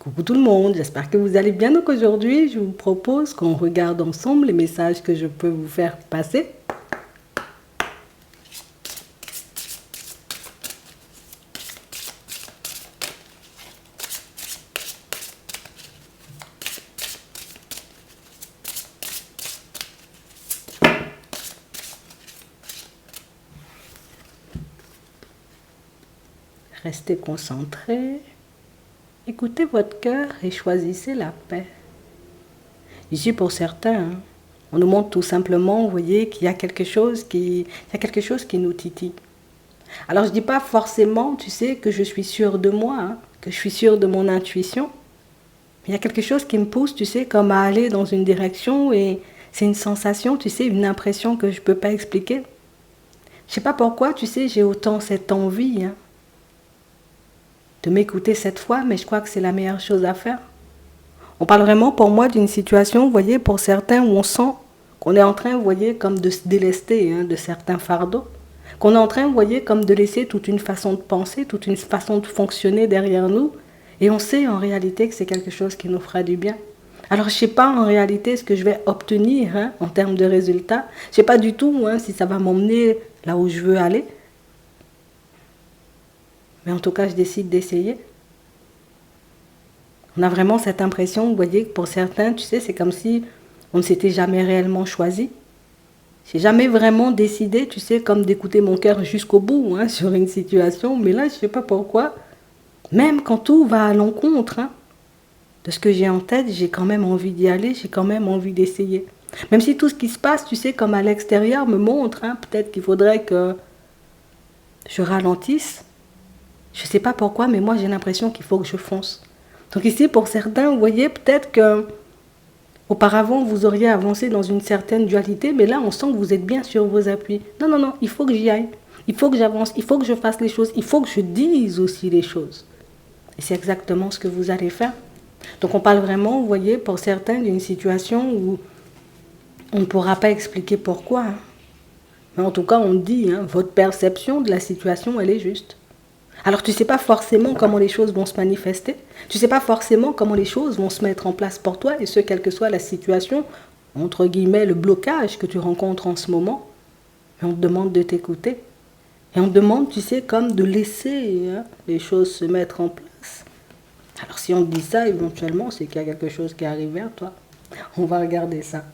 Coucou tout le monde, j'espère que vous allez bien. Donc aujourd'hui, je vous propose qu'on regarde ensemble les messages que je peux vous faire passer. Restez concentrés, écoutez votre cœur et choisissez la paix. Ici pour certains, on nous montre tout simplement, vous voyez, qu'il y a quelque chose qui nous titille. Alors je ne dis pas forcément, tu sais, que je suis sûre de moi, que je suis sûre de mon intuition. Il y a quelque chose qui me pousse, tu sais, comme à aller dans une direction et c'est une sensation, tu sais, une impression que je ne peux pas expliquer. Je ne sais pas pourquoi, tu sais, j'ai autant cette envie de m'écouter cette fois, mais je crois que c'est la meilleure chose à faire. On parle vraiment pour moi d'une situation, vous voyez, pour certains où on sent qu'on est en train, vous voyez, comme de se délester de certains fardeaux, qu'on est en train, vous voyez, comme de laisser toute une façon de penser, toute une façon de fonctionner derrière nous, et on sait en réalité que c'est quelque chose qui nous fera du bien. Alors je ne sais pas en réalité ce que je vais obtenir en termes de résultats, je ne sais pas du tout si ça va m'emmener là où je veux aller, mais en tout cas je décide d'essayer. On a vraiment cette impression, vous voyez, que pour certains, tu sais, c'est comme si on ne s'était jamais réellement choisi. J'ai jamais vraiment décidé, tu sais, comme d'écouter mon cœur jusqu'au bout sur une situation, mais là, je ne sais pas pourquoi, même quand tout va à l'encontre de ce que j'ai en tête, j'ai quand même envie d'y aller, j'ai quand même envie d'essayer. Même si tout ce qui se passe, tu sais, comme à l'extérieur me montre, peut-être qu'il faudrait que je ralentisse. Je ne sais pas pourquoi, mais moi, j'ai l'impression qu'il faut que je fonce. Donc ici, pour certains, vous voyez, peut-être que auparavant, vous auriez avancé dans une certaine dualité, mais là, on sent que vous êtes bien sur vos appuis. Non, non, non, il faut que j'y aille. Il faut que j'avance, il faut que je fasse les choses, il faut que je dise aussi les choses. Et c'est exactement ce que vous allez faire. Donc on parle vraiment, vous voyez, pour certains, d'une situation où on ne pourra pas expliquer pourquoi. Mais en tout cas, on dit, votre perception de la situation, elle est juste. Alors tu ne sais pas forcément comment les choses vont se manifester, tu ne sais pas forcément comment les choses vont se mettre en place pour toi, et ce, quelle que soit la situation, entre guillemets, le blocage que tu rencontres en ce moment. Et on te demande de t'écouter. Et on te demande, tu sais, comme de laisser les choses se mettre en place. Alors si on te dit ça, éventuellement, c'est qu'il y a quelque chose qui arrive vers toi. On va regarder ça.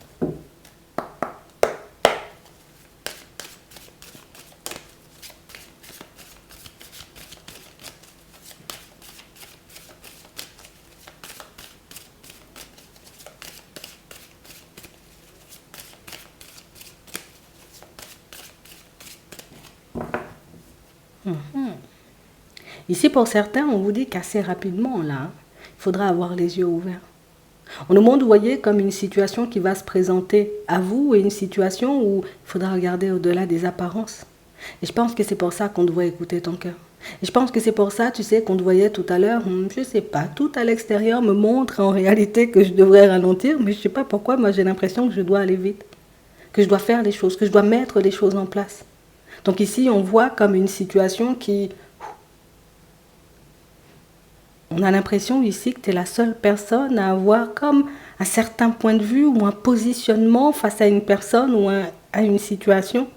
Ici, pour certains, on vous dit qu'assez rapidement, là, il faudra avoir les yeux ouverts. On nous montre, vous voyez, comme une situation qui va se présenter à vous et une situation où il faudra regarder au-delà des apparences. Et je pense que c'est pour ça qu'on doit écouter ton cœur. Et je pense que c'est pour ça, tu sais, qu'on te voyait tout à l'heure, je ne sais pas, tout à l'extérieur me montre en réalité que je devrais ralentir, mais je ne sais pas pourquoi, moi j'ai l'impression que je dois aller vite, que je dois faire les choses, que je dois mettre les choses en place. Donc ici, on voit comme une situation qui... On a l'impression ici que tu es la seule personne à avoir comme un certain point de vue ou un positionnement face à une personne ou à une situation.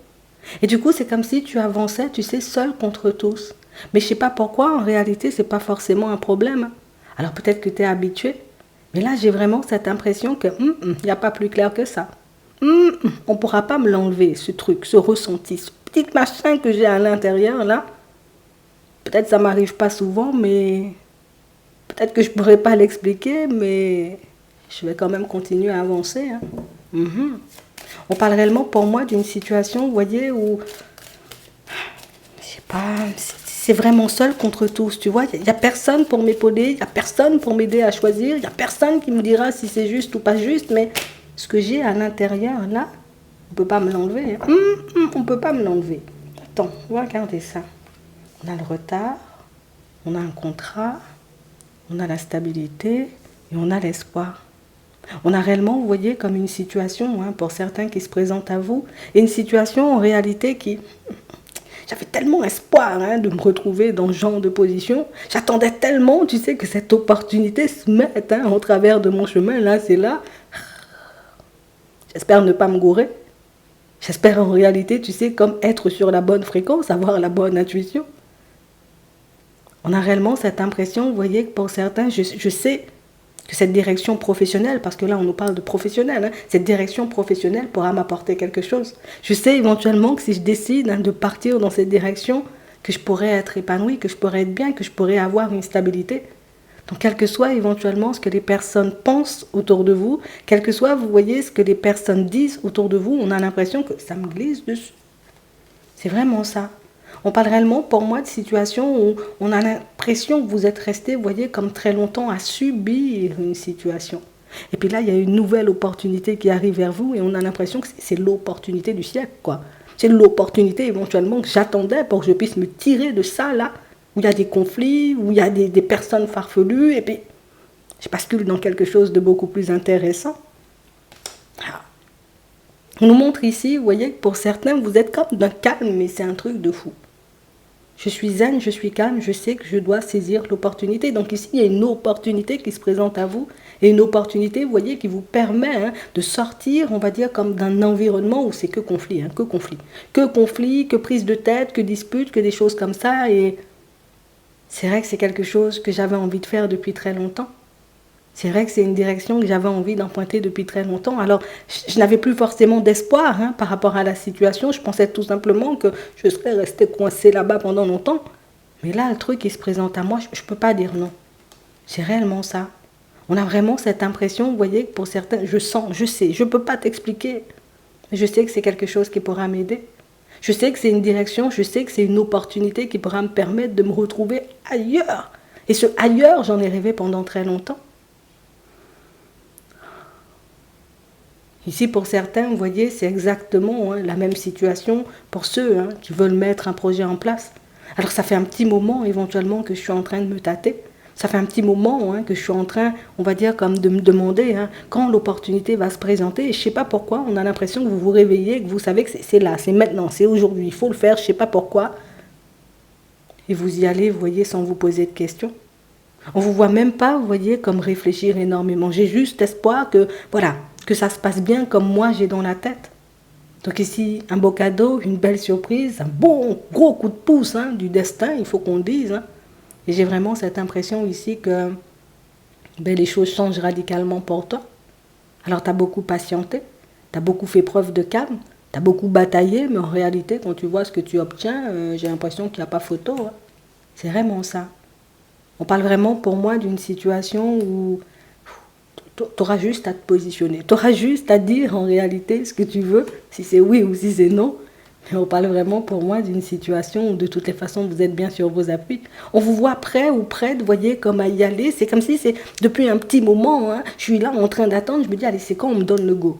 Et du coup, c'est comme si tu avançais, tu sais, seul contre tous. Mais je ne sais pas pourquoi, en réalité, ce n'est pas forcément un problème. Alors peut-être que tu es habitué. Mais là, j'ai vraiment cette impression que il n'y a pas plus clair que ça. On ne pourra pas me l'enlever, ce truc, ce ressenti, ce petit machin que j'ai à l'intérieur, là. Peut-être que ça ne m'arrive pas souvent, mais... Peut-être que je ne pourrais pas l'expliquer, mais je vais quand même continuer à avancer. On parle réellement pour moi d'une situation, vous voyez, où, je sais pas, c'est vraiment seul contre tous, tu vois. Il n'y a personne pour m'épauler, il n'y a personne pour m'aider à choisir, il n'y a personne qui me dira si c'est juste ou pas juste, mais ce que j'ai à l'intérieur, là, on ne peut pas me l'enlever. On ne peut pas me l'enlever. Attends, on va regarder ça. On a le retard, on a un contrat, on a la stabilité et on a l'espoir. On a réellement, vous voyez, comme une situation, pour certains qui se présentent à vous, et une situation en réalité qui... J'avais tellement espoir de me retrouver dans ce genre de position. J'attendais tellement, tu sais, que cette opportunité se mette au travers de mon chemin. Là, c'est là. J'espère ne pas me gourer. J'espère en réalité, tu sais, comme être sur la bonne fréquence, avoir la bonne intuition. On a réellement cette impression, vous voyez, que pour certains, je sais que cette direction professionnelle, parce que là on nous parle de professionnel, cette direction professionnelle pourra m'apporter quelque chose. Je sais éventuellement que si je décide de partir dans cette direction, que je pourrais être épanoui, que je pourrais être bien, que je pourrais avoir une stabilité. Donc quel que soit éventuellement ce que les personnes pensent autour de vous, quel que soit, vous voyez, ce que les personnes disent autour de vous, on a l'impression que ça me glisse dessus. C'est vraiment ça. On parle réellement, pour moi, de situations où on a l'impression que vous êtes resté, vous voyez, comme très longtemps à subir une situation. Et puis là, il y a une nouvelle opportunité qui arrive vers vous et on a l'impression que c'est l'opportunité du siècle, quoi. C'est l'opportunité éventuellement que j'attendais pour que je puisse me tirer de ça, là, où il y a des conflits, où il y a des personnes farfelues, et puis je bascule dans quelque chose de beaucoup plus intéressant. Alors, on nous montre ici, vous voyez, que pour certains, vous êtes comme d'un calme, mais c'est un truc de fou. Je suis zen, je suis calme, je sais que je dois saisir l'opportunité. Donc ici, il y a une opportunité qui se présente à vous. Et une opportunité, vous voyez, qui vous permet de sortir, on va dire, comme d'un environnement où c'est que conflit, que conflit. Que conflit, que prise de tête, que dispute, que des choses comme ça. Et c'est vrai que c'est quelque chose que j'avais envie de faire depuis très longtemps. C'est vrai que c'est une direction que j'avais envie d'emprunter depuis très longtemps. Alors, je n'avais plus forcément d'espoir par rapport à la situation. Je pensais tout simplement que je serais restée coincée là-bas pendant longtemps. Mais là, le truc qui se présente à moi, je ne peux pas dire non. C'est réellement ça. On a vraiment cette impression, vous voyez, que pour certains, je sens, je sais, je ne peux pas t'expliquer. Mais je sais que c'est quelque chose qui pourra m'aider. Je sais que c'est une direction, je sais que c'est une opportunité qui pourra me permettre de me retrouver ailleurs. Et ce ailleurs, j'en ai rêvé pendant très longtemps. Ici, pour certains, vous voyez, c'est exactement la même situation pour ceux qui veulent mettre un projet en place. Alors, ça fait un petit moment, éventuellement, que je suis en train de me tâter. Ça fait un petit moment que je suis en train, on va dire, comme de me demander quand l'opportunité va se présenter. Et je ne sais pas pourquoi, on a l'impression que vous vous réveillez, que vous savez que c'est là, c'est maintenant, c'est aujourd'hui, il faut le faire, je ne sais pas pourquoi. Et vous y allez, vous voyez, sans vous poser de questions. On ne vous voit même pas, vous voyez, comme réfléchir énormément. J'ai juste espoir que, voilà, que ça se passe bien comme moi j'ai dans la tête. Donc ici, un beau cadeau, une belle surprise, un bon gros coup de pouce du destin, il faut qu'on le dise. Et j'ai vraiment cette impression ici que les choses changent radicalement pour toi. Alors tu as beaucoup patienté, tu as beaucoup fait preuve de calme, tu as beaucoup bataillé, mais en réalité, quand tu vois ce que tu obtiens, j'ai l'impression qu'il n'y a pas photo. C'est vraiment ça. On parle vraiment pour moi d'une situation où tu auras juste à te positionner. Tu auras juste à dire en réalité ce que tu veux, si c'est oui ou si c'est non. Mais on parle vraiment pour moi d'une situation où de toutes les façons vous êtes bien sur vos appuis. On vous voit prêt ou prête, vous voyez, comme à y aller. C'est comme si c'est depuis un petit moment, je suis là en train d'attendre, je me dis, allez, c'est quand on me donne le go?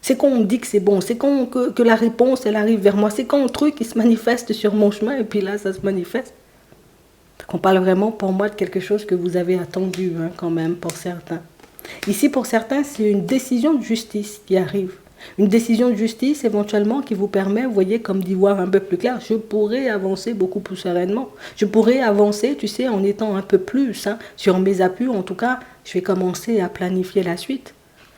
C'est quand on me dit que c'est bon? C'est quand que la réponse, elle arrive vers moi? C'est quand le truc, il se manifeste sur mon chemin et puis là, ça se manifeste? On parle vraiment pour moi de quelque chose que vous avez attendu quand même pour certains. Ici, pour certains, c'est une décision de justice qui arrive. Une décision de justice, éventuellement, qui vous permet, vous voyez, comme d'y voir un peu plus clair, je pourrais avancer beaucoup plus sereinement. Je pourrais avancer, tu sais, en étant un peu plus sur mes appuis. En tout cas, je vais commencer à planifier la suite.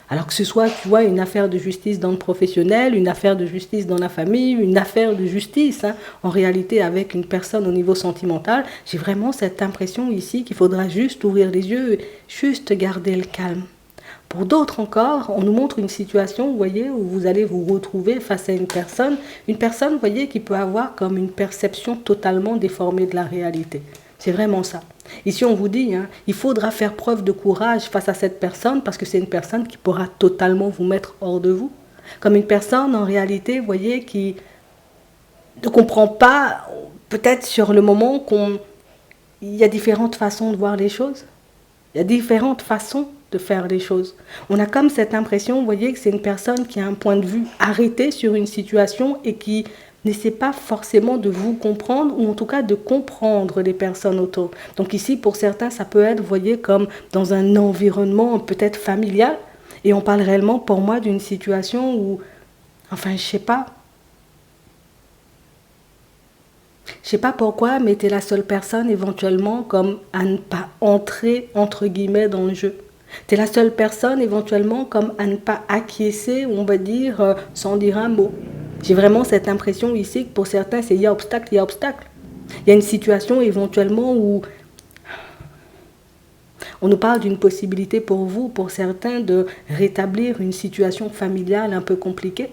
Alors que ce soit, tu vois, une affaire de justice dans le professionnel, une affaire de justice dans la famille, une affaire de justice, en réalité avec une personne au niveau sentimental, j'ai vraiment cette impression ici qu'il faudra juste ouvrir les yeux, juste garder le calme. Pour d'autres encore, on nous montre une situation, vous voyez, où vous allez vous retrouver face à une personne, vous voyez, qui peut avoir comme une perception totalement déformée de la réalité. C'est vraiment ça. Ici, on vous dit, il faudra faire preuve de courage face à cette personne parce que c'est une personne qui pourra totalement vous mettre hors de vous. Comme une personne, en réalité, vous voyez, qui ne comprend pas, peut-être sur le moment, qu'il y a différentes façons de voir les choses. Il y a différentes façons de faire les choses. On a comme cette impression, vous voyez, que c'est une personne qui a un point de vue arrêté sur une situation et qui n'essaie pas forcément de vous comprendre ou en tout cas de comprendre les personnes autour. Donc ici, pour certains, ça peut être, vous voyez, comme dans un environnement peut-être familial. Et on parle réellement, pour moi, d'une situation où, enfin, je sais pas, Je sais pas pourquoi, mais tu es la seule personne éventuellement comme à ne pas entrer entre guillemets dans le jeu. Tu es la seule personne éventuellement comme à ne pas acquiescer, on va dire, sans dire un mot. J'ai vraiment cette impression ici que pour certains, c'est il y a obstacle, il y a obstacle. Il y a une situation éventuellement où on nous parle d'une possibilité pour vous, pour certains, de rétablir une situation familiale un peu compliquée.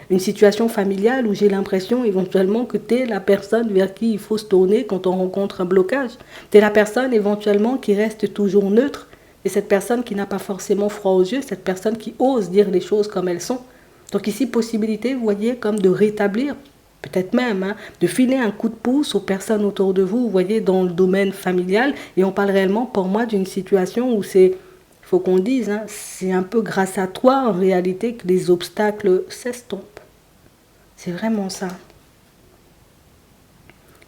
Une situation familiale où j'ai l'impression éventuellement que tu es la personne vers qui il faut se tourner quand on rencontre un blocage. Tu es la personne éventuellement qui reste toujours neutre et cette personne qui n'a pas forcément froid aux yeux, cette personne qui ose dire les choses comme elles sont. Donc ici, possibilité, vous voyez, comme de rétablir, peut-être même, de filer un coup de pouce aux personnes autour de vous, vous voyez, dans le domaine familial. Et on parle réellement, pour moi, d'une situation où c'est, il faut qu'on le dise, c'est un peu grâce à toi, en réalité, que les obstacles s'estompent. C'est vraiment ça.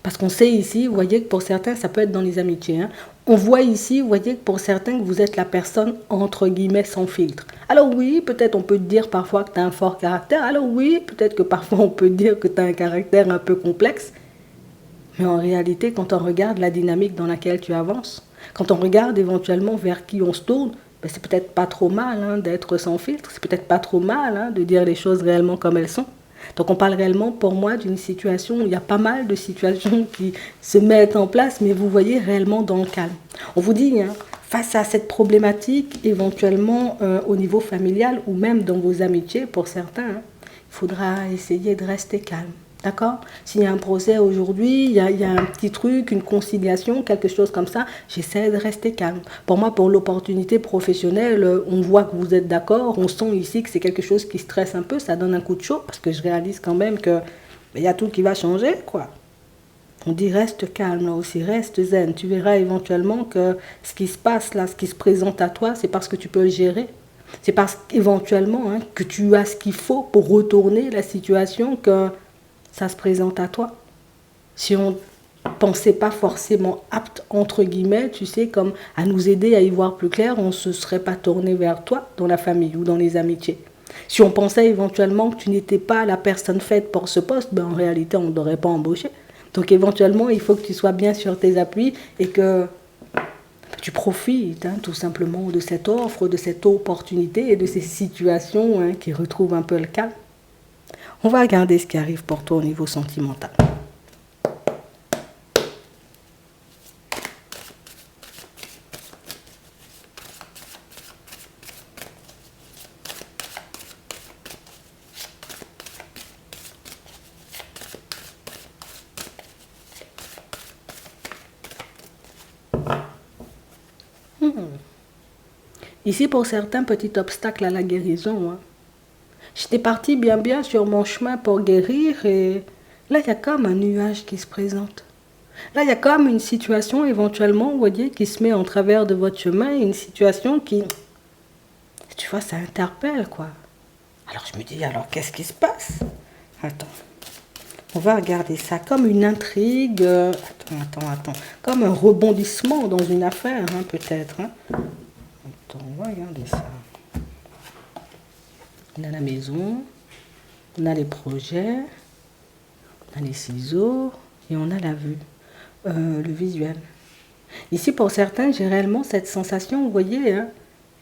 Parce qu'on sait ici, vous voyez que pour certains, ça peut être dans les amitiés. On voit ici, vous voyez que pour certains, que vous êtes la personne, entre guillemets, sans filtre. Alors oui, peut-être on peut te dire parfois que tu as un fort caractère. Alors oui, peut-être que parfois on peut te dire que tu as un caractère un peu complexe. Mais en réalité, quand on regarde la dynamique dans laquelle tu avances, quand on regarde éventuellement vers qui on se tourne, ben c'est peut-être pas trop mal d'être sans filtre. C'est peut-être pas trop mal de dire les choses réellement comme elles sont. Donc on parle réellement pour moi d'une situation où il y a pas mal de situations qui se mettent en place, mais vous voyez réellement dans le calme. On vous dit, face à cette problématique, éventuellement au niveau familial ou même dans vos amitiés, pour certains, il faudra essayer de rester calme. D'accord? S'il y a un procès aujourd'hui, il y a un petit truc, une conciliation, quelque chose comme ça, j'essaie de rester calme. Pour moi, pour l'opportunité professionnelle, on voit que vous êtes d'accord, on sent ici que c'est quelque chose qui stresse un peu, ça donne un coup de chaud, parce que je réalise quand même que il y a tout qui va changer, quoi. On dit reste calme là aussi, reste zen. Tu verras éventuellement que ce qui se passe là, ce qui se présente à toi, c'est parce que tu peux le gérer. C'est parce qu'éventuellement que tu as ce qu'il faut pour retourner la situation que ça se présente à toi. Si on ne pensait pas forcément apte, entre guillemets, tu sais, comme à nous aider à y voir plus clair, on ne se serait pas tourné vers toi dans la famille ou dans les amitiés. Si on pensait éventuellement que tu n'étais pas la personne faite pour ce poste, ben en réalité, on ne t'aurait pas embauché. Donc éventuellement, il faut que tu sois bien sur tes appuis et que tu profites tout simplement de cette offre, de cette opportunité et de ces situations qui retrouvent un peu le calme. On va regarder ce qui arrive pour toi au niveau sentimental. Ici, pour certains, petit obstacle à la guérison. J'étais partie bien sur mon chemin pour guérir et là, il y a comme un nuage qui se présente. Là, il y a comme une situation éventuellement, vous voyez, qui se met en travers de votre chemin, une situation qui, tu vois, ça interpelle, quoi. Alors, je me dis, alors, qu'est-ce qui se passe? Attends. On va regarder ça comme une intrigue. Attends. Comme un rebondissement dans une affaire, peut-être. Attends, on va regarder ça. On a la maison, on a les projets, on a les ciseaux et on a la vue, le visuel. Ici, pour certains, j'ai réellement cette sensation, vous voyez,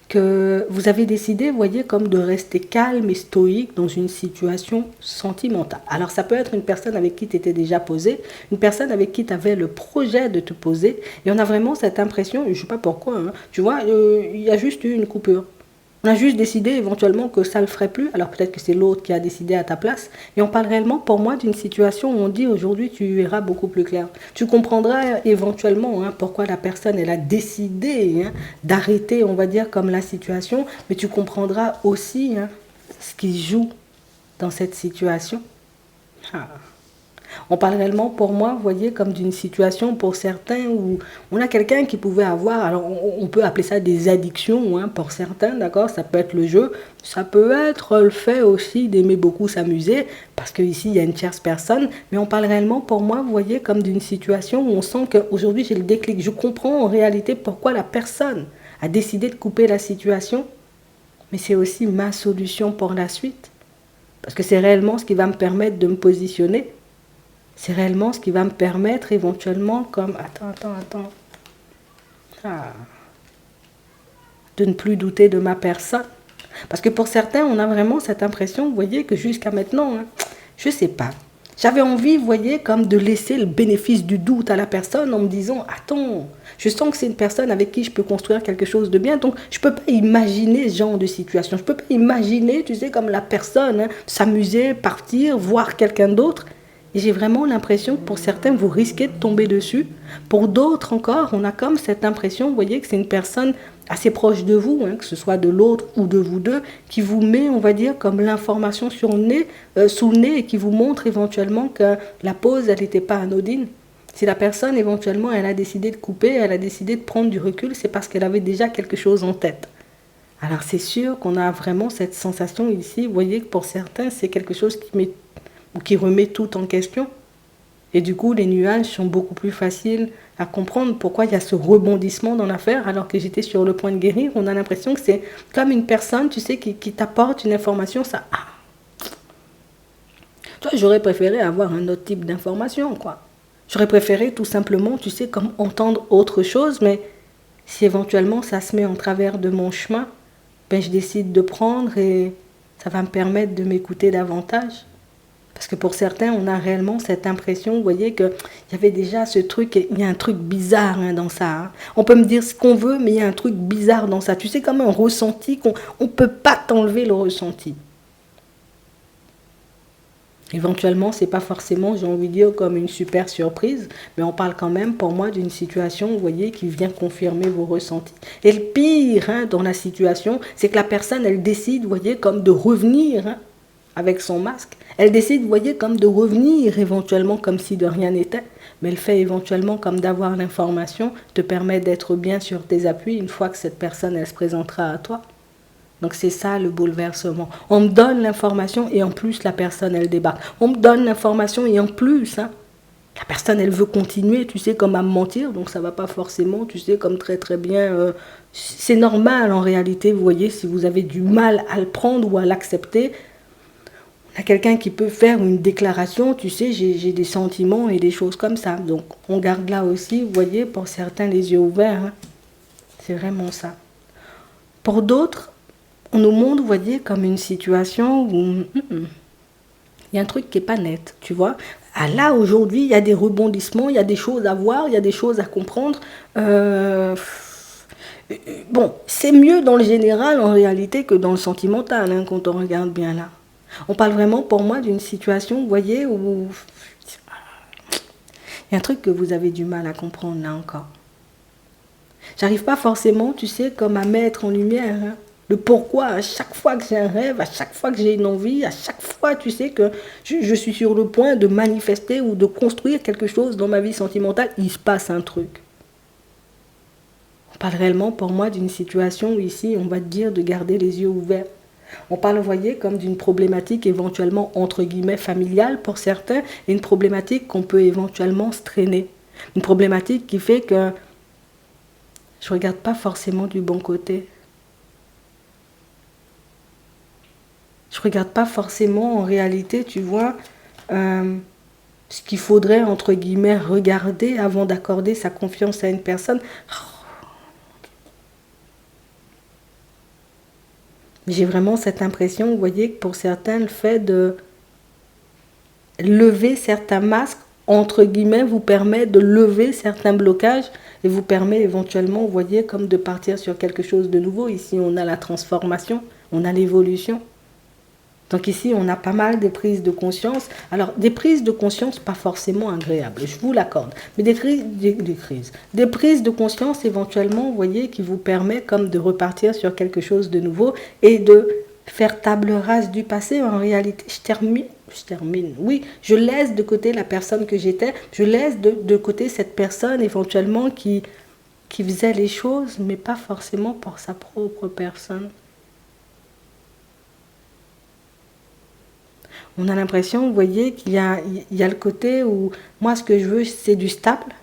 que vous avez décidé, vous voyez, comme de rester calme et stoïque dans une situation sentimentale. Alors, ça peut être une personne avec qui tu étais déjà posé, une personne avec qui tu avais le projet de te poser, et on a vraiment cette impression, je ne sais pas pourquoi, tu vois, il y a juste eu une coupure. On a juste décidé éventuellement que ça ne le ferait plus, alors peut-être que c'est l'autre qui a décidé à ta place. Et on parle réellement pour moi d'une situation où on dit aujourd'hui tu verras beaucoup plus clair. Tu comprendras éventuellement pourquoi la personne elle a décidé d'arrêter, on va dire, comme la situation, mais tu comprendras aussi ce qui joue dans cette situation. On parle réellement pour moi, vous voyez, comme d'une situation pour certains où on a quelqu'un qui pouvait avoir, alors on peut appeler ça des addictions pour certains, d'accord, ça peut être le jeu, ça peut être le fait aussi d'aimer beaucoup s'amuser, parce qu'ici il y a une tierce personne, mais on parle réellement pour moi, vous voyez, comme d'une situation où on sent qu'aujourd'hui j'ai le déclic, je comprends en réalité pourquoi la personne a décidé de couper la situation, mais c'est aussi ma solution pour la suite, parce que c'est réellement ce qui va me permettre de me positionner. C'est réellement ce qui va me permettre éventuellement comme... de ne plus douter de ma personne. Parce que pour certains, on a vraiment cette impression, vous voyez, que jusqu'à maintenant, je ne sais pas. J'avais envie, vous voyez, comme de laisser le bénéfice du doute à la personne en me disant, attends, je sens que c'est une personne avec qui je peux construire quelque chose de bien, donc je ne peux pas imaginer ce genre de situation. Je ne peux pas imaginer, tu sais, comme la personne, s'amuser, partir, voir quelqu'un d'autre. Et j'ai vraiment l'impression que pour certains, vous risquez de tomber dessus. Pour d'autres encore, on a comme cette impression, vous voyez, que c'est une personne assez proche de vous, que ce soit de l'autre ou de vous deux, qui vous met, on va dire, comme l'information sous le nez et qui vous montre éventuellement que la pause, elle n'était pas anodine. Si la personne, éventuellement, elle a décidé de couper, elle a décidé de prendre du recul, c'est parce qu'elle avait déjà quelque chose en tête. Alors c'est sûr qu'on a vraiment cette sensation ici, vous voyez, que pour certains, c'est quelque chose qui remet tout en question. Et du coup, les nuages sont beaucoup plus faciles à comprendre pourquoi il y a ce rebondissement dans l'affaire alors que j'étais sur le point de guérir. On a l'impression que c'est comme une personne, tu sais, qui t'apporte une information, ça... Ah. Toi, j'aurais préféré avoir un autre type d'information, quoi. J'aurais préféré tout simplement, tu sais, comme entendre autre chose, mais si éventuellement ça se met en travers de mon chemin, ben je décide de prendre et ça va me permettre de m'écouter davantage. Parce que pour certains, on a réellement cette impression, vous voyez, qu'il y avait déjà ce truc, il y a un truc bizarre dans ça. On peut me dire ce qu'on veut, mais il y a un truc bizarre dans ça. Tu sais, comme un ressenti qu'on ne peut pas t'enlever le ressenti. Éventuellement, ce n'est pas forcément, j'ai envie de dire, comme une super surprise, mais on parle quand même, pour moi, d'une situation, vous voyez, qui vient confirmer vos ressentis. Et le pire dans la situation, c'est que la personne, elle décide, vous voyez, comme de revenir avec son masque. Elle décide, vous voyez, comme de revenir éventuellement comme si de rien n'était. Mais elle fait éventuellement comme d'avoir l'information, te permet d'être bien sur tes appuis une fois que cette personne, elle se présentera à toi. Donc c'est ça le bouleversement. On me donne l'information et en plus la personne, elle débarque. On me donne l'information et en plus, la personne, elle veut continuer, tu sais, comme à me mentir. Donc ça ne va pas forcément, tu sais, comme très très bien. C'est normal en réalité, vous voyez, si vous avez du mal à le prendre ou à l'accepter. Il y a quelqu'un qui peut faire une déclaration, tu sais, j'ai des sentiments et des choses comme ça. Donc, on garde là aussi, vous voyez, pour certains, les yeux ouverts. C'est vraiment ça. Pour d'autres, on nous montre, vous voyez, comme une situation où il y a un truc qui n'est pas net, tu vois. Ah là, aujourd'hui, il y a des rebondissements, il y a des choses à voir, il y a des choses à comprendre. Bon, c'est mieux dans le général, en réalité, que dans le sentimental, quand on regarde bien là. On parle vraiment pour moi d'une situation, vous voyez, où il y a un truc que vous avez du mal à comprendre là encore. J'arrive pas forcément, tu sais, comme à mettre en lumière le pourquoi à chaque fois que j'ai un rêve, à chaque fois que j'ai une envie, à chaque fois, tu sais, que je suis sur le point de manifester ou de construire quelque chose dans ma vie sentimentale, il se passe un truc. On parle réellement pour moi d'une situation où ici, on va te dire de garder les yeux ouverts. On parle, vous voyez, comme d'une problématique éventuellement, entre guillemets, familiale pour certains, et une problématique qu'on peut éventuellement se traîner. Une problématique qui fait que je ne regarde pas forcément du bon côté. Je ne regarde pas forcément, en réalité, tu vois, ce qu'il faudrait, entre guillemets, regarder avant d'accorder sa confiance à une personne. J'ai vraiment cette impression, vous voyez, que pour certains, le fait de lever certains masques, entre guillemets, vous permet de lever certains blocages et vous permet éventuellement, vous voyez, comme de partir sur quelque chose de nouveau. Ici, on a la transformation, on a l'évolution. Donc ici, on a pas mal de prises de conscience. Alors, des prises de conscience pas forcément agréables, je vous l'accorde. Mais des prises de conscience éventuellement, vous voyez, qui vous permet comme de repartir sur quelque chose de nouveau et de faire table rase du passé. En réalité, je termine. Oui, je laisse de côté la personne que j'étais. Je laisse de côté cette personne éventuellement qui faisait les choses, mais pas forcément pour sa propre personne. On a l'impression, vous voyez, qu'il y a le côté où moi, ce que je veux, c'est du stable.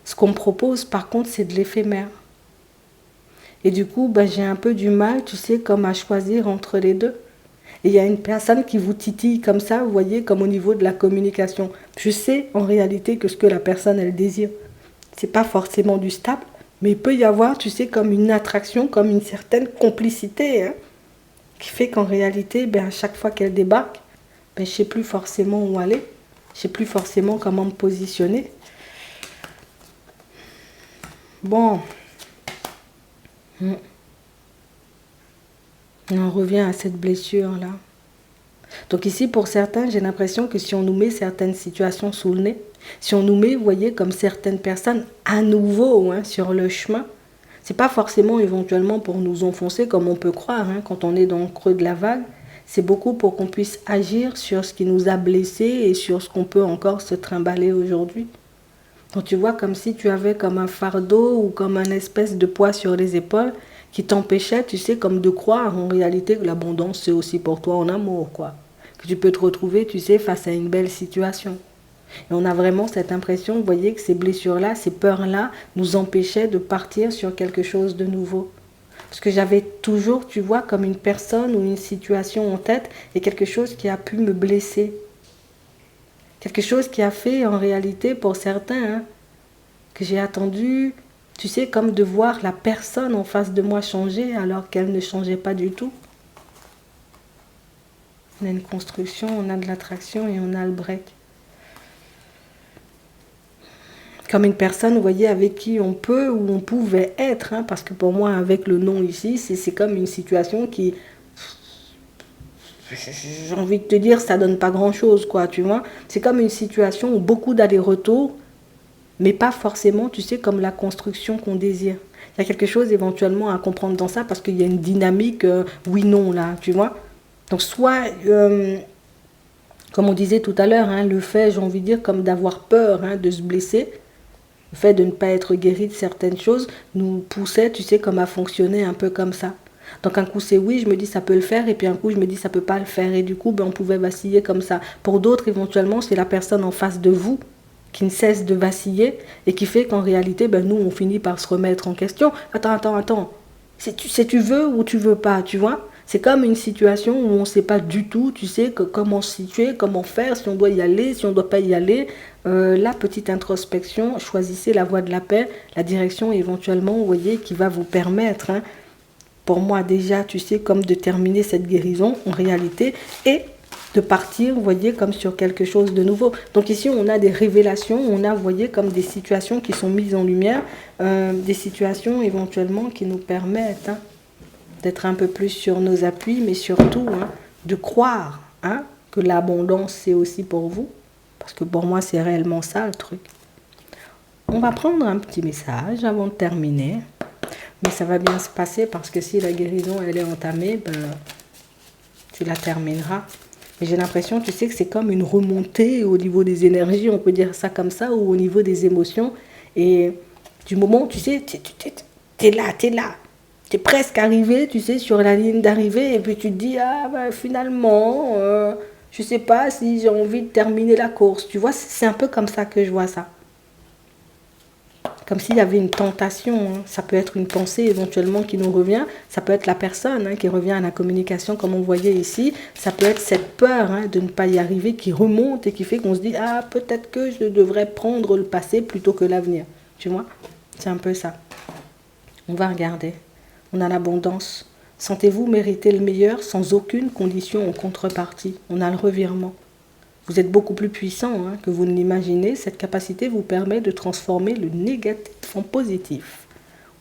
Ce qu'on me propose, par contre, c'est de l'éphémère. Et du coup, j'ai un peu du mal, tu sais, comme à choisir entre les deux. Et il y a une personne qui vous titille comme ça, vous voyez, comme au niveau de la communication. Je sais en réalité que ce que la personne, elle désire, c'est pas forcément du stable, mais il peut y avoir, tu sais, comme une attraction, comme une certaine complicité, hein, qui fait qu'en réalité, ben, à chaque fois qu'elle débarque, ben, je ne sais plus forcément où aller, je ne sais plus forcément comment me positionner. Bon, on revient à cette blessure-là. Donc ici, pour certains, j'ai l'impression que si on nous met certaines situations sous le nez, si on nous met, vous voyez, comme certaines personnes à nouveau sur le chemin, c'est pas forcément éventuellement pour nous enfoncer comme on peut croire quand on est dans le creux de la vague. C'est beaucoup pour qu'on puisse agir sur ce qui nous a blessés et sur ce qu'on peut encore se trimballer aujourd'hui. Donc tu vois, comme si tu avais comme un fardeau ou comme un espèce de poids sur les épaules qui t'empêchait, tu sais, comme de croire en réalité que l'abondance c'est aussi pour toi en amour, quoi. Que tu peux te retrouver, tu sais, face à une belle situation. Et on a vraiment cette impression, vous voyez, que ces blessures-là, ces peurs-là nous empêchaient de partir sur quelque chose de nouveau. Parce que j'avais toujours, tu vois, comme une personne ou une situation en tête et quelque chose qui a pu me blesser. Quelque chose qui a fait, en réalité, pour certains, que j'ai attendu, tu sais, comme de voir la personne en face de moi changer alors qu'elle ne changeait pas du tout. On a une construction, on a de l'attraction et on a le break. Comme une personne, vous voyez, avec qui on peut ou on pouvait être, parce que pour moi, avec le nom ici, c'est comme une situation qui... J'ai envie de te dire, ça donne pas grand-chose, quoi, tu vois. C'est comme une situation où beaucoup d'allers-retours, mais pas forcément, tu sais, comme la construction qu'on désire. Il y a quelque chose éventuellement à comprendre dans ça, parce qu'il y a une dynamique oui-non, là, tu vois. Donc, soit, comme on disait tout à l'heure, le fait, j'ai envie de dire, comme d'avoir peur de se blesser, le fait de ne pas être guéri de certaines choses nous poussait, tu sais, comme à fonctionner un peu comme ça. Donc un coup c'est oui, je me dis ça peut le faire, et puis un coup je me dis ça peut pas le faire, et du coup on pouvait vaciller comme ça. Pour d'autres éventuellement c'est la personne en face de vous qui ne cesse de vaciller et qui fait qu'en réalité nous on finit par se remettre en question. Attends, tu veux ou tu veux pas, tu vois. C'est comme une situation où on ne sait pas du tout, tu sais, comment se situer, comment faire, si on doit y aller, si on ne doit pas y aller. La petite introspection, choisissez la voie de la paix, la direction éventuellement, vous voyez, qui va vous permettre, pour moi déjà, tu sais, comme de terminer cette guérison en réalité et de partir, vous voyez, comme sur quelque chose de nouveau. Donc ici, on a des révélations, on a, vous voyez, comme des situations qui sont mises en lumière, des situations éventuellement qui nous permettent d'être un peu plus sur nos appuis, mais surtout de croire que l'abondance, c'est aussi pour vous. Parce que pour moi, c'est réellement ça le truc. On va prendre un petit message avant de terminer. Mais ça va bien se passer parce que si la guérison, elle est entamée, tu la termineras. Mais j'ai l'impression, tu sais, que c'est comme une remontée au niveau des énergies, on peut dire ça comme ça, ou au niveau des émotions. Et du moment, tu sais, t'es là. T'es presque arrivé, tu sais, sur la ligne d'arrivée, et puis tu te dis, finalement, je sais pas si j'ai envie de terminer la course. Tu vois, c'est un peu comme ça que je vois ça. Comme s'il y avait une tentation. Ça peut être une pensée éventuellement qui nous revient. Ça peut être la personne qui revient à la communication comme on voyait ici. Ça peut être cette peur de ne pas y arriver qui remonte et qui fait qu'on se dit « peut-être que je devrais prendre le passé plutôt que l'avenir. » Tu vois, c'est un peu ça. On va regarder. On a l'abondance. Sentez-vous mériter le meilleur sans aucune condition en contrepartie. On a le revirement. Vous êtes beaucoup plus puissant que vous ne l'imaginez. Cette capacité vous permet de transformer le négatif en positif.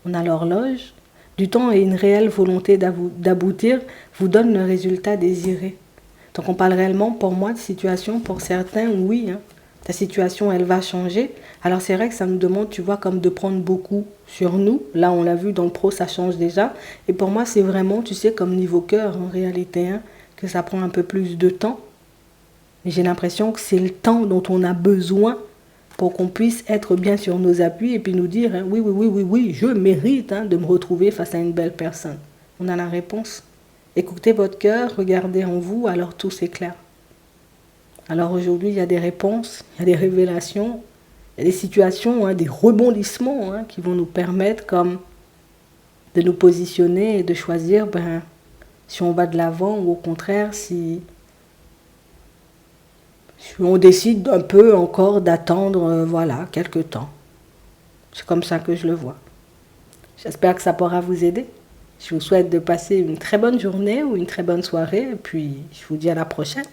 On a l'horloge. Du temps et une réelle volonté d'aboutir vous donne le résultat désiré. Donc on parle réellement pour moi de situation, pour certains, oui. Ta situation, elle va changer. Alors c'est vrai que ça nous demande, tu vois, comme de prendre beaucoup sur nous. Là, on l'a vu, dans le pro, ça change déjà. Et pour moi, c'est vraiment, tu sais, comme niveau cœur, en réalité, que ça prend un peu plus de temps. Mais j'ai l'impression que c'est le temps dont on a besoin pour qu'on puisse être bien sur nos appuis et puis nous dire, oui, je mérite de me retrouver face à une belle personne. On a la réponse. Écoutez votre cœur, regardez en vous, alors tout s'éclaire. Alors aujourd'hui, il y a des réponses, il y a des révélations, il y a des situations, des rebondissements qui vont nous permettre comme de nous positionner et de choisir si on va de l'avant ou au contraire si on décide un peu encore d'attendre, voilà, quelques temps. C'est comme ça que je le vois. J'espère que ça pourra vous aider. Je vous souhaite de passer une très bonne journée ou une très bonne soirée et puis je vous dis à la prochaine.